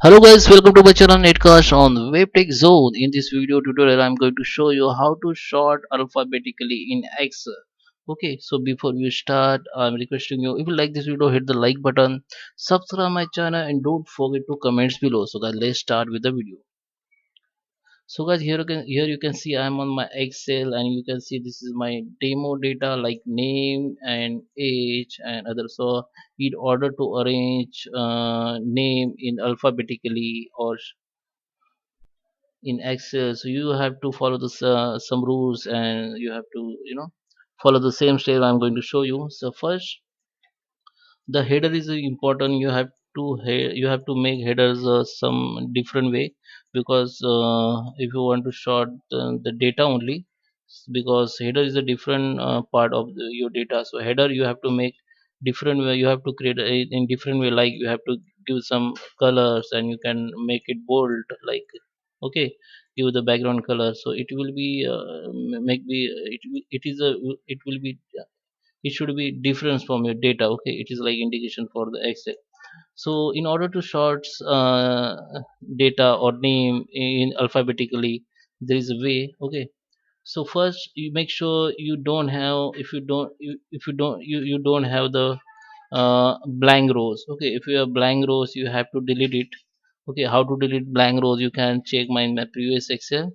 Hello guys, welcome to my channel NetCast on WebTech Zone. In this video tutorial, I'm going to show you how to sort alphabetically in Excel. Okay, so before we start, I'm requesting you, if you like this video, hit the like button, subscribe my channel, and don't forget to comments below. So guys, let's start with the video. So guys, here you can see I'm on my Excel, and you can see this is my demo data like name and age and other. So in order to arrange name in alphabetically or in Excel, so you have to follow this some rules, and you have to follow the same step I'm going to show you. So first, the header is important. You have to make headers some different way, because if you want to sort the data only, because header is a different part of your data. So header you have to make different way. You have to create in different way, like you have to give some colors, and you can make it bold, like, okay, give the background color. So it will be make be it, it is a it will be it should be difference from your data. Okay, it is like indication for the Excel. So in order to sort data or name in alphabetically, there is a way. Okay, so first you make sure you don't have, if you don't you don't have the blank rows. Okay, if you have blank rows, you have to delete it. Okay, how to delete blank rows, you can check my previous Excel.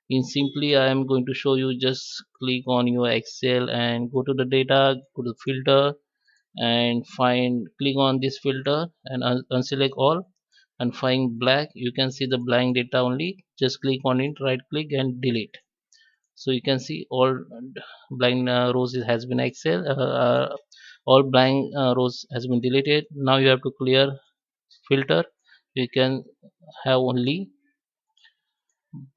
In simply, I am going to show you. Just click on your Excel and go to the data, go to filter, and find click on this filter and unselect all, and find black. You can see the blank data only. Just click on it, right click and delete. So you can see all blank rows has been Excel, all blank rows has been deleted. Now you have to clear filter. You can have only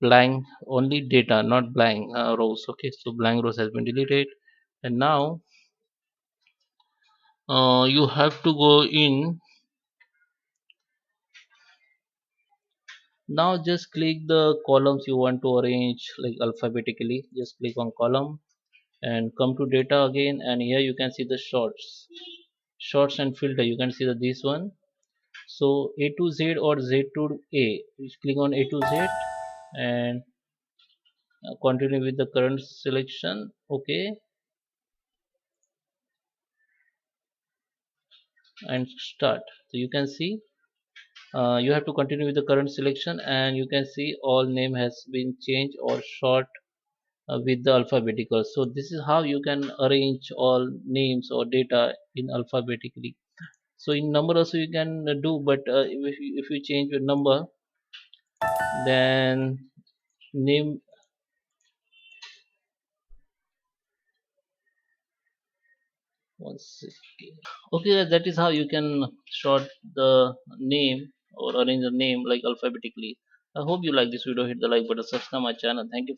blank, only data, not blank rows. Okay, so blank rows has been deleted. And now you have to go in. Now just click the columns you want to arrange like alphabetically. Just click on column and come to data again, and here you can see the shorts and filter. You can see that this one. So A to Z or Z to A. Just click on A to Z and continue with the current selection. Okay, and start. So you can see you have to continue with the current selection, and you can see all name has been changed or short with the alphabetical. So this is how you can arrange all names or data in alphabetically. So in number also you can do, but if you change your number, then name. One second. Okay, that is how you can sort the name or arrange the name like alphabetically. I hope you like this video. Hit the like button, subscribe my channel. Thank you.